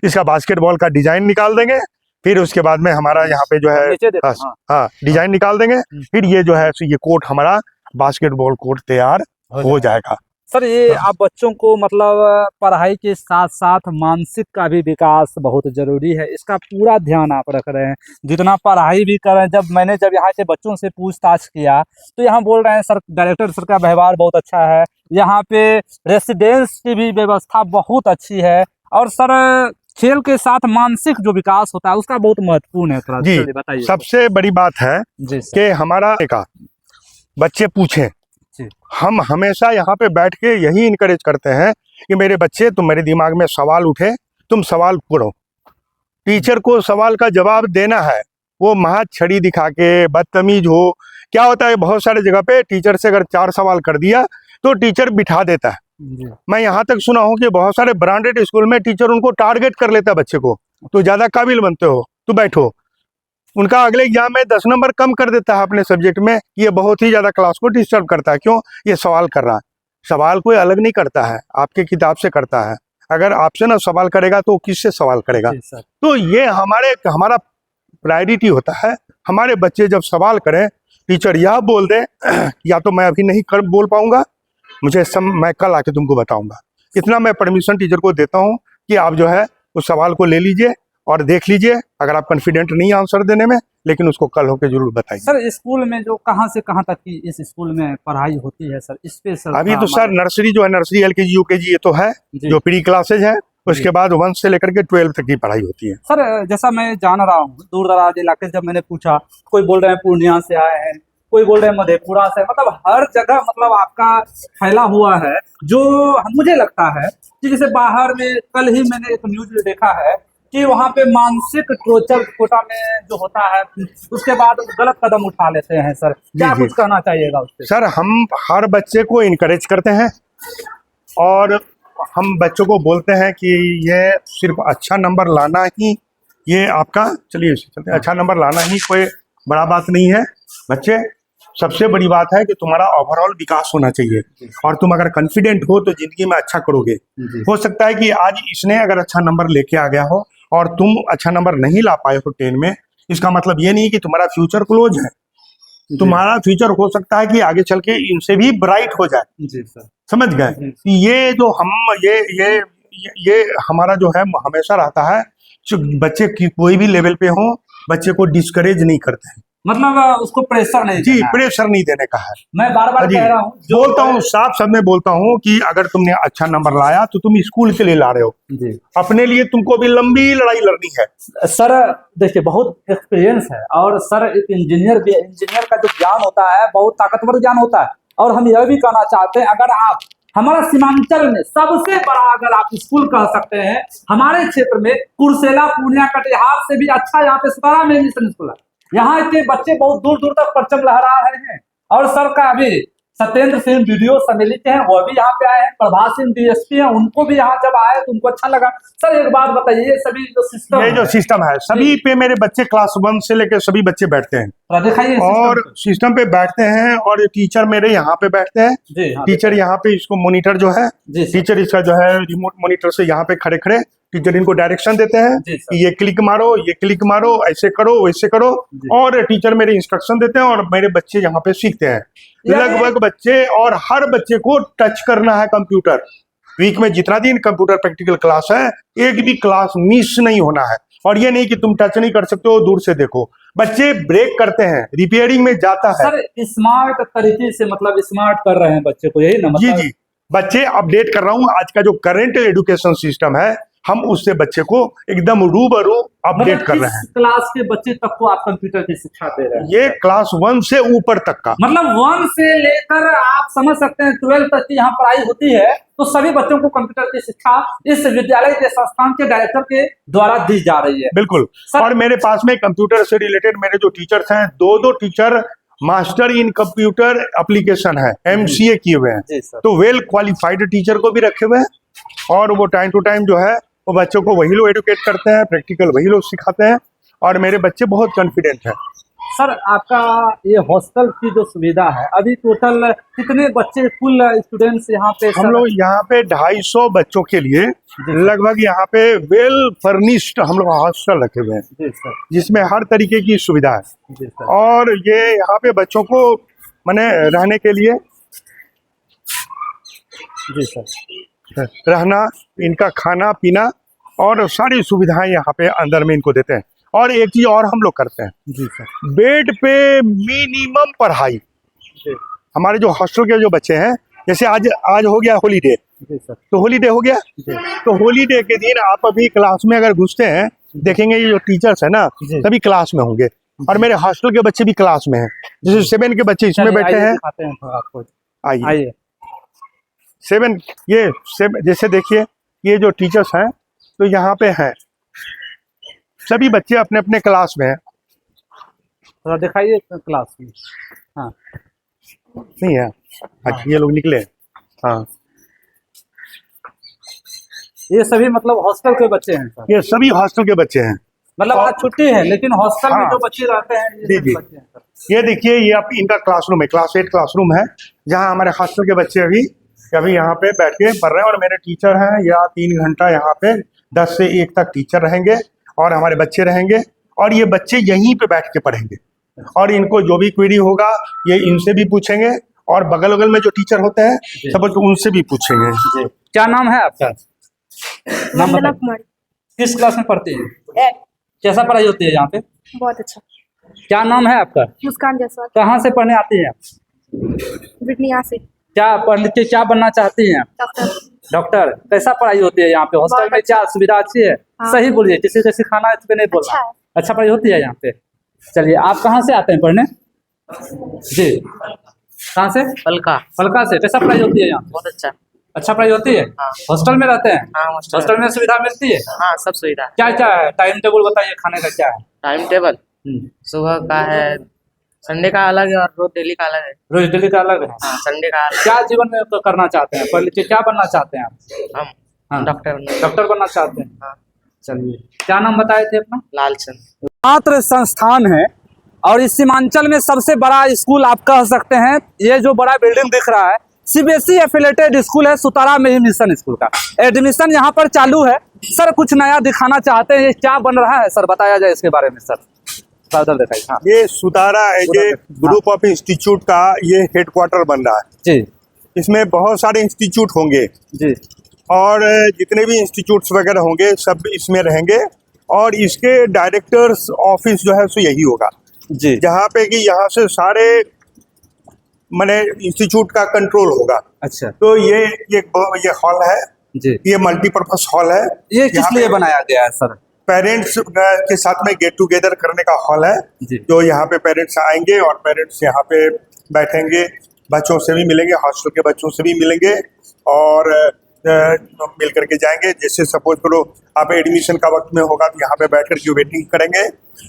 इसका बास्केटबॉल का डिजाइन निकाल देंगे, फिर उसके बाद में हमारा यहाँ पे जो है नीचे देखो, हाँ, हाँ डिजाइन निकाल देंगे। फिर ये जो है ये कोर्ट हमारा बास्केटबॉल कोर्ट तैयार हो जाएगा। सर ये आप बच्चों को मतलब पढ़ाई के साथ साथ मानसिक का भी विकास बहुत जरूरी है, इसका पूरा ध्यान आप रख रहे हैं। जितना पढ़ाई भी कर रहे हैं, जब यहाँ के बच्चों से पूछताछ किया तो यहाँ बोल रहे हैं सर डायरेक्टर सर का व्यवहार बहुत अच्छा है, यहाँ पे रेसिडेंस की भी व्यवस्था बहुत अच्छी है, और सर खेल के साथ मानसिक जो विकास होता है उसका बहुत महत्वपूर्ण है। थोड़ा जी बताइए। सबसे बड़ी बात है जी सर। कि हमारा का बच्चे पूछें। जी। हम हमेशा यहाँ पे बैठ के यही इनकरेज करते हैं कि मेरे बच्चे तुम मेरे दिमाग में सवाल उठे तुम सवाल करो। टीचर को सवाल का जवाब देना है, वो महज छड़ी दिखा के बदतमीज हो। क्या होता है बहुत सारे जगह पे टीचर से अगर 4 सवाल कर दिया तो टीचर बिठा देता है। मैं यहाँ तक सुना हूँ कि बहुत सारे ब्रांडेड स्कूल में टीचर उनको टारगेट कर लेता है बच्चे को, तो ज्यादा काबिल बनते हो तो बैठो। उनका अगले एग्जाम में 10 नंबर कम कर देता है अपने सब्जेक्ट में। ये बहुत ही ज्यादा क्लास को डिस्टर्ब करता है। क्यों? ये सवाल कर रहा है। सवाल कोई अलग नहीं करता है, आपके किताब से करता है। अगर आपसे ना सवाल करेगा तो किससे सवाल करेगा? तो ये हमारा प्रायोरिटी होता है। हमारे बच्चे जब सवाल करें टीचर यह बोल दे या तो मैं अभी नहीं बोल पाऊंगा, मैं कल आके तुमको बताऊंगा। इतना मैं परमिशन टीचर को देता हूँ कि आप जो है उस सवाल को ले लीजिए और देख लीजिए। अगर आप कॉन्फिडेंट नहीं आंसर देने में, लेकिन उसको कल होके जरूर बताइए। सर स्कूल में जो कहाँ से कहाँ तक की इस स्कूल में पढ़ाई होती है सर, इस पे सर अभी तो सर नर्सरी जो है, नर्सरी LKG UKG ये तो है जो प्री क्लासेज है। उसके बाद 1 से लेकर के 12 तक की पढ़ाई होती है। सर जैसा मैं जान रहा हूँ दूर दराज इलाके से, जब मैंने पूछा कोई बोल रहे हैं पूर्णिया से आए हैं, कोई बोल रहे हैं मधेपुरा से, मतलब हर जगह मतलब आपका फैला हुआ है। जो मुझे लगता है कि जैसे बाहर में कल ही मैंने एक न्यूज देखा है कि वहाँ पे मानसिक टॉर्चर कोटा में जो होता है उसके बाद गलत कदम उठा लेते हैं। सर क्या कुछ कहना चाहिएगा उससे? सर हम हर बच्चे को इनकरेज करते हैं और हम बच्चों को बोलते हैं कि ये सिर्फ अच्छा नंबर लाना ही ये आपका चलिए अच्छा नंबर लाना ही कोई बड़ा बात नहीं है। बच्चे सबसे बड़ी बात है कि तुम्हारा ओवरऑल विकास होना चाहिए और तुम अगर कॉन्फिडेंट हो तो जिंदगी में अच्छा करोगे। हो सकता है कि आज इसने अगर अच्छा नंबर लेके आ गया हो और तुम अच्छा नंबर नहीं ला पाए हो 10 में, इसका मतलब ये नहीं कि तुम्हारा फ्यूचर क्लोज है। तुम्हारा फ्यूचर हो सकता है कि आगे चल के इनसे भी ब्राइट हो जाए। जी सर। समझ गए? ये जो हम ये हमारा जो है हमेशा रहता है, बच्चे की कोई भी लेवल पे हो बच्चे को डिस्करेज नहीं करते हैं। मतलब उसको प्रेशर नहीं जी, प्रेशर नहीं देने का है। मैं बार बार कह रहा हूँ, बोलता हूँ साफ शब्द में बोलता हूँ कि अगर तुमने अच्छा नंबर लाया तो तुम स्कूल के लिए ला रहे हो जी। अपने लिए तुमको भी लंबी लड़ाई लड़नी है। सर देखिए बहुत एक्सपीरियंस है और सर एक इंजीनियर का जो ज्ञान होता है बहुत ताकतवर ज्ञान होता है। और हम यह भी कहना चाहते हैं, अगर आप हमारा सीमांचल में सबसे बड़ा अगर आप स्कूल कह सकते हैं हमारे क्षेत्र में, कुर्सेला पूर्णिया कटिहार से भी अच्छा यहाँ पे सुतारा में मिशन स्कूल है। यहाँ के बच्चे बहुत दूर दूर तक परचम लहरा रहे हैं। और सर का अभी सत्येंद्र सिंह वीडियो सम्मिलित हैं, वो भी यहाँ पे आए हैं। प्रभात सिंह DSP हैं, उनको भी यहाँ जब आए तो उनको अच्छा लगा। सर एक बात बताइए, ये सभी जो सिस्टम है सभी पे मेरे बच्चे क्लास 1 से लेकर सभी बच्चे बैठते हैं दिखाइए और सिस्टम पे बैठते हैं और टीचर मेरे यहाँ पे बैठते हैं। टीचर यहाँ पे इसको मॉनिटर जो है टीचर इसका जो है रिमोट मॉनिटर से यहाँ पे खड़े खड़े टीचर इनको डायरेक्शन देते हैं कि ये क्लिक मारो, ऐसे करो वैसे करो, और टीचर मेरे इंस्ट्रक्शन देते हैं और मेरे बच्चे यहाँ पे सीखते हैं। लगभग बच्चे और हर बच्चे को टच करना है कंप्यूटर। वीक में जितना दिन कंप्यूटर प्रैक्टिकल क्लास है एक भी क्लास मिस नहीं होना है। और ये नहीं कि तुम टच नहीं कर सकते हो, दूर से देखो। बच्चे ब्रेक करते हैं, रिपेयरिंग में जाता है। सर स्मार्ट तरीके से मतलब स्मार्ट कर रहे हैं बच्चे को, यही ना? जी, बच्चे अपडेट कर रहा हूँ। आज का जो करंट एजुकेशन सिस्टम है हम उससे बच्चे को एकदम रूबरू अपडेट कर रहे हैं। क्लास के बच्चे तक को आप कंप्यूटर की शिक्षा दे रहे हैं? ये क्लास 1 से ऊपर तक का, मतलब 1 से लेकर आप समझ सकते हैं 12 तक की यहाँ पढ़ाई होती है। तो सभी बच्चों को कंप्यूटर की शिक्षा इस विद्यालय के संस्थान के डायरेक्टर के द्वारा दी जा रही है। बिल्कुल। और मेरे पास में कंप्यूटर से रिलेटेड मेरे जो टीचर्स हैं, 2 teacher master in computer application है, MCA किए हुए हैं। तो वेल क्वालिफाइड टीचर को भी रखे हुए हैं और वो टाइम टू टाइम जो है वो बच्चों को वही लोग एडुकेट करते हैं, प्रैक्टिकल वही लोग सिखाते हैं और मेरे बच्चे बहुत कॉन्फिडेंट हैं। सर आपका ये हॉस्टल की जो सुविधा है, अभी टोटल कितने बच्चे कुल स्टूडेंट्स यहाँ पे हम लोग यहाँ पे 250 बच्चों के लिए लगभग यहाँ पे वेल फर्निश्ड हम लोग हॉस्टल रखे हुए हैं, जी सर, जिसमें हर तरीके की सुविधा है। जी सर, और ये यहाँ पे बच्चों को माने रहने के लिए, जी सर, रहना, इनका खाना पीना और सारी सुविधाएं यहाँ पे अंदर में इनको देते हैं। और एक चीज और हम लोग करते हैं, जी सर, बेड पे मिनिमम पढ़ाई। जी, हमारे जो हॉस्टल के जो बच्चे हैं, जैसे आज हो गया हॉलीडे, जी सर, तो हॉलीडे हो गया, जी, तो हॉलीडे के दिन आप अभी क्लास में अगर घुसते हैं, देखेंगे ये जो टीचर्स है ना, जी। सभी क्लास में होंगे। और मेरे हॉस्टल के बच्चे भी क्लास में हैं, जैसे 7 के बच्चे इसमें चलिए, बैठे आइए हैं। दिखाते हैं थोड़ा आपको, आइए आइए, 7 जैसे देखिए ये जो टीचर्स हैं तो यहाँ पे हैं, सभी बच्चे अपने अपने क्लास में हैं। थोड़ा दिखाइए क्लास में। हाँ, नहीं है, अच्छा ये लोग निकले। हाँ, ये सभी मतलब हॉस्टल के बच्चे हैं सर, ये सभी हॉस्टल के बच्चे हैं। मतलब आज छुट्टी है लेकिन हॉस्टल में हाँ। जो बच्चे रहते हैं ये जी, सभी जी। बच्चे हैं सर। ये देखिए, ये आप इनका क्लासरूम है, क्लास 8 क्लासरूम है, जहाँ हमारे हॉस्टल के बच्चे अभी यहाँ पे बैठ के पढ़ रहे हैं। और मेरे टीचर हैं, या 3 घंटा यहाँ पे 10 से 1 तक टीचर रहेंगे और हमारे बच्चे रहेंगे, और ये बच्चे यहीं पे बैठ के पढ़ेंगे। और इनको जो भी क्वेरी होगा ये इनसे भी पूछेंगे, और बगल बगल में जो टीचर होते हैं सब उनसे भी पूछेंगे। जी, क्या नाम है आपका? नाम वंदना बताइए। कुमारी। किस क्लास में पढ़ती हैं? कैसा पढ़ाई होती है यहाँ पे? बहुत अच्छा। क्या नाम है आपका? मुस्कान जायसवाल। कहाँ से पढ़ने आती हैं आप? विटनिया से। क्या पढ़ के क्या बनना चाहती हैं? डॉक्टर। डॉक्टर। कैसा पढ़ाई होती है यहाँ पे? हॉस्टल बहुत में अच्छा। क्या सुविधा अच्छी है? हाँ। सही बोलिए, किसी से सिखाना है, इस पे नहीं बोलना। अच्छा है। अच्छा पढ़ाई होती है यहाँ पे। चलिए, आप कहाँ से आते हैं पढ़ने? जी, कहाँ से? फलका। फलका से। कैसा पढ़ाई होती है यहाँ पे? बहुत अच्छा। अच्छा पढ़ाई होती है? हाँ। हॉस्टल में रहते हैं? हाँ, हॉस्टल में सुविधा मिलती है? हाँ, सब सुविधा। क्या क्या है? टाइम टेबल बताइए, खाने का क्या है? टाइम टेबल सुबह का है, संडे का अलग है और रोज डेली का अलग है। रोज डेली का अलग है। हाँ, संडे का अलग। क्या जीवन में तो करना चाहते हैं? पढ़ लिख के क्या बनना चाहते हैं आप? हम हाँ। डॉक्टर बनना। डॉक्टर बनना चाहते हैं? हाँ। चलिए, क्या नाम बताए थे अपना? लालचंद। मात्र संस्थान है और इस सीमांचल में सबसे बड़ा स्कूल आप कह सकते हैं। ये जो बड़ा बिल्डिंग दिख रहा है सीबीएसई एफिलेटेड स्कूल है, सुतारा में ही मिशन स्कूल का एडमिशन यहाँ पर चालू है। सर कुछ नया दिखाना चाहते हैं, ये क्या बन रहा है सर, बताया जाए इसके बारे में सर। उधर दिखाइए। हाँ ये Sutara as a group of institute का ये हेडक्वार्टर बन रहा है। जी, इसमें बहुत सारे इंस्टीट्यूट होंगे, जी, और जितने भी इंस्टीट्यूट्स वगैरह होंगे सब इसमें रहेंगे। और इसके डायरेक्टर्स ऑफिस जो है सो यही होगा, जी, जहाँ पे कि यहाँ से सारे माने इंस्टीट्यूट का कंट्रोल होगा। अच्छा, तो ये हॉल है, जी। ये मल्टीपर्पज हॉल है। ये किस लिए बनाया गया है सर? पेरेंट्स के साथ में गेट टुगेदर करने का हॉल है, जी। जो यहाँ पे पेरेंट्स आएंगे और पेरेंट्स यहाँ पे बैठेंगे, बच्चों से भी मिलेंगे, हॉस्टल के बच्चों से भी मिलेंगे और मिल करके जाएंगे। जैसे सपोज करो आप एडमिशन का वक्त में होगा तो यहाँ पे बैठ करके वेटिंग करेंगे।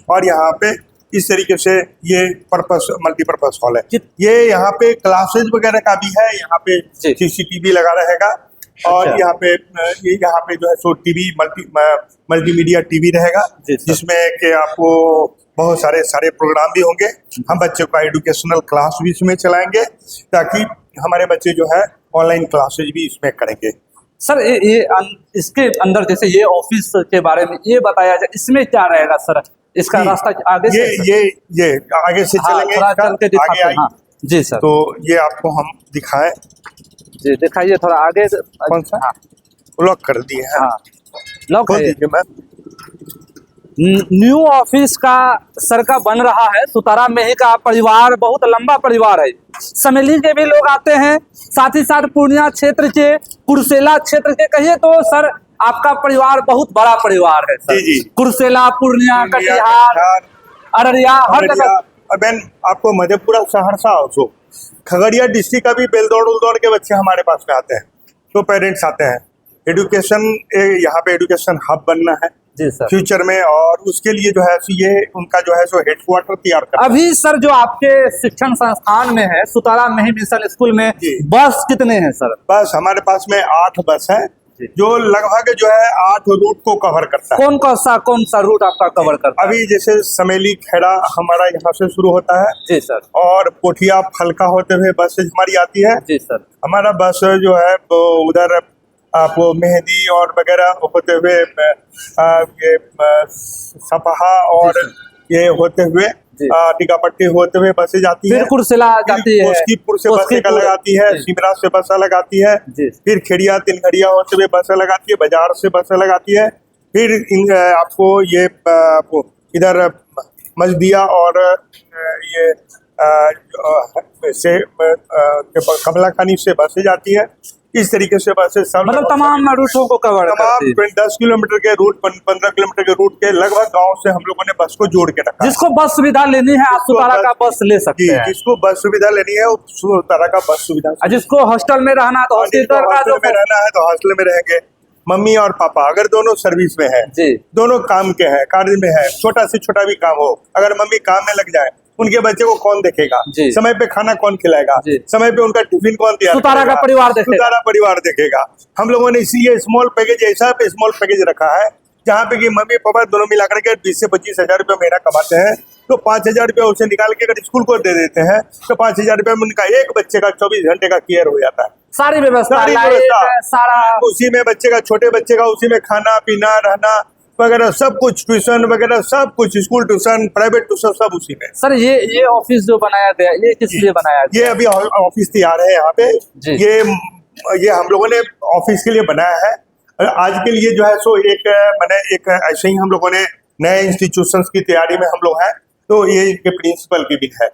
और यहाँ पे इस तरीके से ये मल्टीपर्पज हॉल है। ये यहाँ पे क्लासेज वगैरह का भी है, यहाँ पे जी। सीसीटीवी लगा रहेगा। और अच्छा। यहाँ पे जो है सो टीवी मल्टीमीडिया टीवी रहेगा, जी सर। जिसमें कि आपको बहुत सारे प्रोग्राम भी होंगे। हम बच्चों का एजुकेशनल क्लास भी इसमें चलाएंगे, ताकि हमारे बच्चे जो है ऑनलाइन क्लासेज भी इसमें करेंगे। सर इसके अंदर जैसे ये ऑफिस के बारे में ये बताया जाए, इसमें क्या रहेगा सर? इसका जी, रास्ता आगे से ये आगे से हाँ, चलेंगे, थोड़ा इसका चल के दिखाते आगे हैं। हाँ, जी सर। तो ये आपको हम दिखाएं। जी दिखाइए थोड़ा आगे। कौन सा? हाँ, लॉक कर दिए हैं। हाँ, लॉक खोल है। दीजिए मैम। न्यू ऑफिस का सर का बन रहा है। सुतारा में ही का परिवार बहुत लंबा परिवार है। समेली के भी लोग आते हैं, साथ ही साथ पूर्णिया क्षेत्र के, कुर्सेला क्षेत्र के कहिए तो सर आपका परिवार बहुत बड़ा परिवार है सर। जी, जी। कुर्सेला, पूर्णिया, कटिहार, अररिया, हर जगह। और बहन आपको मधेपुरा, सहरसा, ऑल्सो खगड़िया डिस्ट्रिक्ट का भी बेलदौड़ उलदौड़ के बच्चे हमारे पास में आते हैं, तो पेरेंट्स आते हैं। एडुकेशन यहाँ पे एडुकेशन हब बनना है जी सर। फ्यूचर में, और उसके लिए जो है सो ये उनका जो है सो हेडक्वार्टर तैयार करना है। अभी सर जो आपके शिक्षण संस्थान में है सुतारा में ही मिशन स्कूल में जी। बस कितने हैं सर? बस हमारे पास में 8 बस है, जो लगभग जो है 8 रूट को कवर करता है। कौन सा रूट आपका कवर करता है? अभी जैसे समेली खेड़ा हमारा यहाँ से शुरू होता है जी सर। और पोठिया फलका होते हुए बस हमारी आती है। जी सर। हमारा बस जो है वो उधर आपको मेहंदी और वगैरह होते हुए ये सपहा और ये होते हुए टीकापट्टी होते हुए बसें जाती है। फिर कुर्सेला जाती है, मुस्कीपुर से बस एक अलग आती है, सिमरा से बस अलग आती है, फिर खेड़िया तिनखड़िया होते हुए बस अलग आती है, बाजार से बस अलग आती है, फिर आपको ये इधर मजदिया और ये से कमला खानी से बसें जाती है। इस तरीके से बसें सब मतलब तमाम रूटों को कवर करती है। 10 किलोमीटर के रूट 15 किलोमीटर के रूट के लगभग गांव से हम लोगों ने बस को जोड़ के रखा। जिसको बस सुविधा लेनी है आप सुतारा का बस ले सकते हैं। जिसको बस सुविधा लेनी है वो सुतारा का बस सुविधा। जिसको हॉस्टल में रहना है तो हॉस्टल में रहना है तो हॉस्टल में रहेंगे। मम्मी और पापा अगर दोनों सर्विस में है, दोनों काम के हैं, कार्य में है, छोटा से छोटा भी काम हो, अगर मम्मी काम में लग जाए उनके बच्चे को कौन देखेगा, समय पे खाना कौन खिलाएगा, समय पे उनका टिफिन कौन तैयार करेगा, सुतारा का परिवार देखेगा। हम लोगों ने इसीलिए स्मॉल पैकेज ऐसा स्मॉल पैकेज रखा है जहाँ पे कि मम्मी पापा दोनों मिलाकर के 20 से 25 हजार रुपये महीना कमाते हैं, तो 5,000 रुपये उसे निकाल के अगर स्कूल को दे देते हैं तो 5,000 रुपये में उनका एक बच्चे का 24 घंटे का केयर हो जाता है। सारी व्यवस्था सारा उसी में बच्चे का, छोटे बच्चे का उसी में खाना पीना रहना वगैरह सब कुछ, ट्यूशन वगैरह सब कुछ, स्कूल ट्यूशन प्राइवेट ट्यूशन सब उसी में। सर ये ऑफिस जो बनाया गया ये किस लिए बनाया गया? ये अभी ऑफिस तैयार है यहाँ पे। ये हम लोगों ने ऑफिस के लिए बनाया है। आज के लिए जो है सो एक ऐसे ही हम लोगों ने नए इंस्टीट्यूशंस की तैयारी में हम लोग हैं, तो ये इनके प्रिंसिपल केबिन है।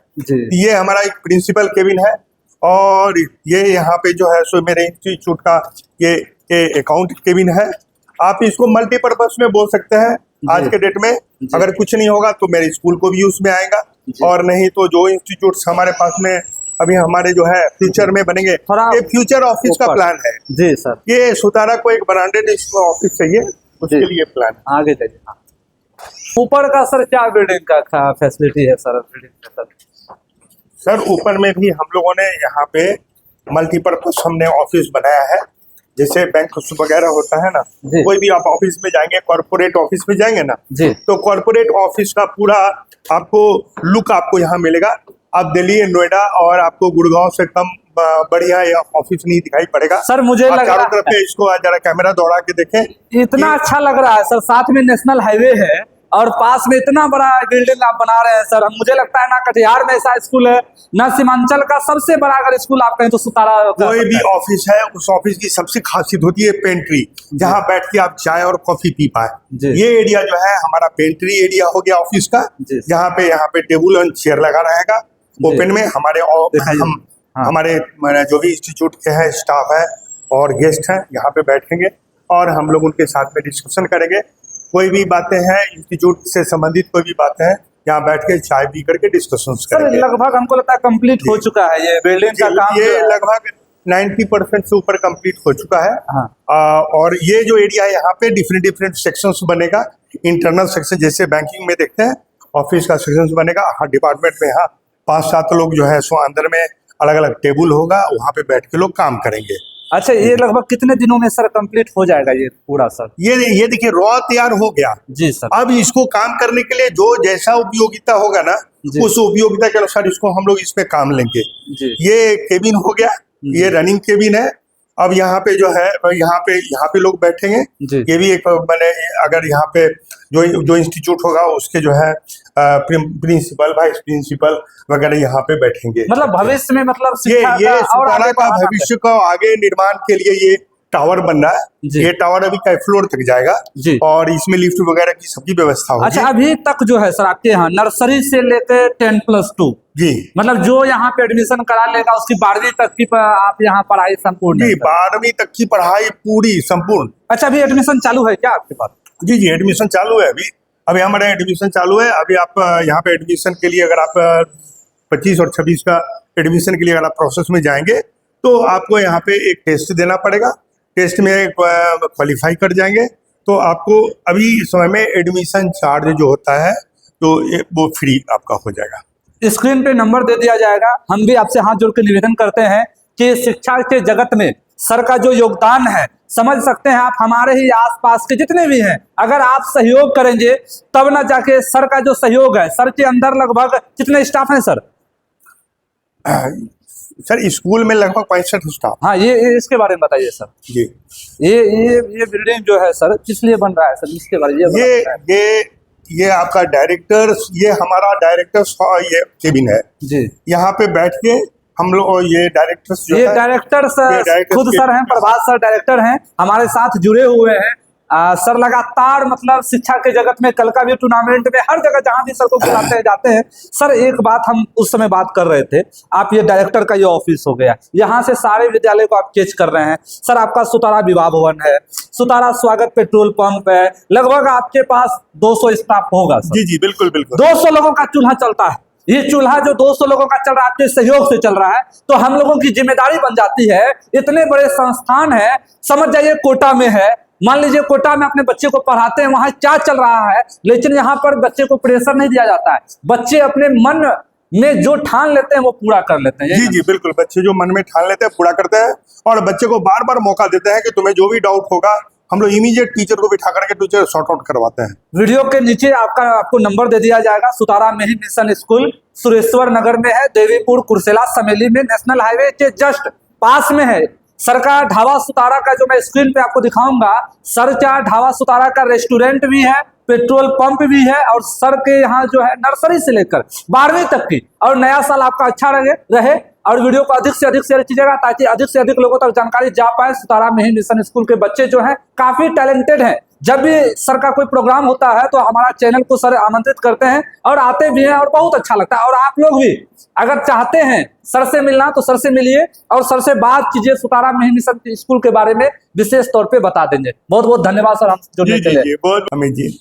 ये हमारा एक प्रिंसिपल केबिन है और ये यहाँ पे जो है सो मेरे इंस्टीट्यूट का ये अकाउंट केबिन है। आप इसको मल्टीपर्पज में बोल सकते हैं। आज के डेट में अगर कुछ नहीं होगा तो मेरे स्कूल को भी उसमें आएगा, और नहीं तो जो इंस्टीट्यूट्स हमारे पास में अभी हमारे जो है फ्यूचर में बनेंगे, ये फ्यूचर ऑफिस का प्लान है। जी सर। ये सुतारा को एक ब्रांडेड ऑफिस चाहिए, उसके लिए प्लान आगे जाइए। ऊपर का सर क्या बिल्डिंग का फैसिलिटी है सर? सर ऊपर में भी हम लोगों ने यहाँ पे मल्टीपर्पज हमने ऑफिस बनाया है। जैसे बैंक वगैरह होता है ना, कोई भी आप ऑफिस में जाएंगे, कॉर्पोरेट ऑफिस में जाएंगे ना, तो कॉर्पोरेट ऑफिस का पूरा आपको लुक आपको यहाँ मिलेगा। आप दिल्ली नोएडा और आपको गुड़गांव से कम बढ़िया ऑफिस नहीं दिखाई पड़ेगा। सर मुझे लग चारों तरफ से इसको जरा कैमरा दौड़ा के देखें, इतना अच्छा लग रहा है सर। साथ में नेशनल हाईवे है और पास में इतना बड़ा बिल्डिंग आप बना रहे हैं सर। मुझे लगता है ना कटिहार में ऐसा स्कूल है, ना सीमांचल का सबसे बड़ा अगर स्कूल आप कहें तो सुतारा। कोई भी ऑफिस है उस ऑफिस की सबसे खासियत होती है पेंट्री, जहाँ बैठ के आप चाय और कॉफी पी पाए। ये एरिया जो है हमारा पेंट्री एरिया हो गया ऑफिस का, जहाँ पे टेबल और चेयर लगा रहेगा ओपन में। हमारे जो भी इंस्टीट्यूट के हैं स्टाफ है और गेस्ट हैं यहाँ पे बैठेंगे और हम लोग उनके साथ में डिस्कशन करेंगे। कोई भी बातें हैं इंस्टीट्यूट से संबंधित, कोई भी बातें हैं यहाँ बैठ के चाय पी करके डिस्कशन करेंगे। लगभग हमको लगता है कंप्लीट हो चुका है ये बिल्डिंग का काम। ये लगभग 90% से ऊपर कंप्लीट हो चुका है। और ये जो एरिया है यहाँ पे डिफरेंट सेक्शंस बनेगा। इंटरनल सेक्शन जैसे बैंकिंग में देखते हैं ऑफिस का सेक्शन बनेगा, हर डिपार्टमेंट में यहाँ 5-7 लोग जो है सो अंदर में अलग अलग टेबल होगा, वहाँ पे बैठ के लोग काम करेंगे। अच्छा, ये लगभग कितने दिनों में सर कंप्लीट हो जाएगा ये पूरा सर? ये देखिए रॉ तैयार हो गया जी सर। अब इसको काम करने के लिए जो जैसा उपयोगिता होगा ना, उस उपयोगिता के अनुसार इसको हम लोग इसमें काम लेंगे। ये केबिन हो गया, ये रनिंग केबिन है। अब यहाँ पे जो है यहाँ पे लोग बैठेंगे। ये भी एक मैंने अगर यहाँ पे जो इंस्टीट्यूट होगा उसके जो है प्रिंसिपल वाइस प्रिंसिपल वगैरह यहाँ पे बैठेंगे। मतलब भविष्य में मतलब ये सुतारा का भविष्य का आगे निर्माण के लिए ये टावर बन रहा है। ये टावर अभी कई फ्लोर तक जाएगा और इसमें लिफ्ट वगैरह की सबकी व्यवस्था होगी। अच्छा, अभी तक जो है सर आपके यहाँ नर्सरी से लेकर 10+2 जी, मतलब जो यहाँ पे एडमिशन करा लेगा उसकी 12वीं तक की आप यहाँ पढ़ाई संपूर्ण? जी, 12वीं तक की पढ़ाई पूरी संपूर्ण। अच्छा, अभी एडमिशन चालू है क्या आपके पास? जी, एडमिशन चालू है। अभी हमारा एडमिशन चालू है। अभी आप यहाँ पे एडमिशन के लिए अगर आप 25 और 26 का एडमिशन के लिए अगर आप प्रोसेस में जाएंगे तो आपको यहाँ पे एक टेस्ट देना पड़ेगा। टेस्ट में क्वालिफाई कर जाएंगे तो आपको अभी समय में एडमिशन चार्ज जो होता है तो वो फ्री आपका हो जाएगा। स्क्रीन पे नंबर दे दिया जाएगा। हम भी आपसे हाथ जोड़ के निवेदन करते हैं कि शिक्षा के जगत में सर का जो योगदान है समझ सकते हैं आप। हमारे ही आसपास के जितने भी हैं, अगर आप सहयोग करेंगे तब ना जाके सर का जो सहयोग है, सर के अंदर लगभग कितने स्टाफ हैं सर? सर स्कूल में लगभग 65 स्टाफ। हाँ, ये इसके बारे में बताइए सर। जी, ये बिल्डिंग जो है सर किस लिए बन रहा है सर, इसके बारे में ये आपका डायरेक्टर, ये हमारा डायरेक्टर ये केबिन है जी। यहाँ पे बैठ के हम लोग ये डायरेक्टर्स ये डायरेक्टर सर खुद सर हैं, प्रभात सर डायरेक्टर हैं, हमारे साथ जुड़े हुए हैं। सर लगातार मतलब शिक्षा के जगत में, कल का भी टूर्नामेंट में, हर जगह जहां भी सर को बुलाते हैं जाते हैं। सर एक बात हम उस समय बात कर रहे थे, आप ये डायरेक्टर का ये ऑफिस हो गया, यहाँ से सारे विद्यालय को आप कैच कर रहे हैं। सर आपका सुतारा विवाह भवन है, सुतारा स्वागत पेट्रोल पंप है, लगभग आपके पास 200 स्टाफ होगा सर। जी जी बिल्कुल बिल्कुल। 200 लोगों का चूल्हा चलता है, ये चूल्हा जो 200 लोगों का चल रहा है आपके सहयोग से चल रहा है, तो हम लोगों की जिम्मेदारी बन जाती है। इतने बड़े संस्थान है, समझ जाइए कोटा में है, मान लीजिए कोटा में अपने बच्चे को पढ़ाते हैं, वहां क्या चल रहा है, लेकिन यहाँ पर बच्चे को प्रेशर नहीं दिया जाता है। बच्चे अपने मन में जो ठान लेते हैं वो पूरा कर लेते हैं। जी जी बिल्कुल, बच्चे जो मन में ठान लेते हैं पूरा करते हैं, और बच्चे को बार बार मौका देते हैं कि तुम्हें जो भी डाउट होगा हम लोग इमीडिएट टीचर को बिठा करके टीचर सॉर्ट आउट करवाते हैं। वीडियो के नीचे आपको नंबर दे दिया जाएगा। सुतारा में ही मिशन स्कूल सुरेश्वर नगर में है, देवीपुर कुर्सेला समेली में, नेशनल हाईवे के जस्ट पास में है। सर का ढाबा सुतारा का जो मैं स्क्रीन पे आपको दिखाऊंगा, सर का ढाबा सुतारा का रेस्टोरेंट भी है, पेट्रोल पंप भी है, और सर के यहाँ जो है नर्सरी से लेकर 12वीं तक की। और नया साल आपका अच्छा रहे और वीडियो को अधिक से अधिक शेयर कीजिएगा ताकि अधिक से अधिक लोगों तक जानकारी जा पाए। सुतारा में ही मिशन स्कूल के बच्चे जो हैं काफी टैलेंटेड हैं। जब भी सर का कोई प्रोग्राम होता है तो हमारा चैनल को सर आमंत्रित करते हैं और आते भी हैं, और बहुत अच्छा लगता है। और आप लोग भी अगर चाहते हैं सर से मिलना तो सर से मिलिए और सर से बात कीजिए, सुतारा में ही मिशन स्कूल के बारे में विशेष तौर पे बता देंगे। बहुत बहुत धन्यवाद सर हम जुड़ने के लिए। बहुत अमित जी।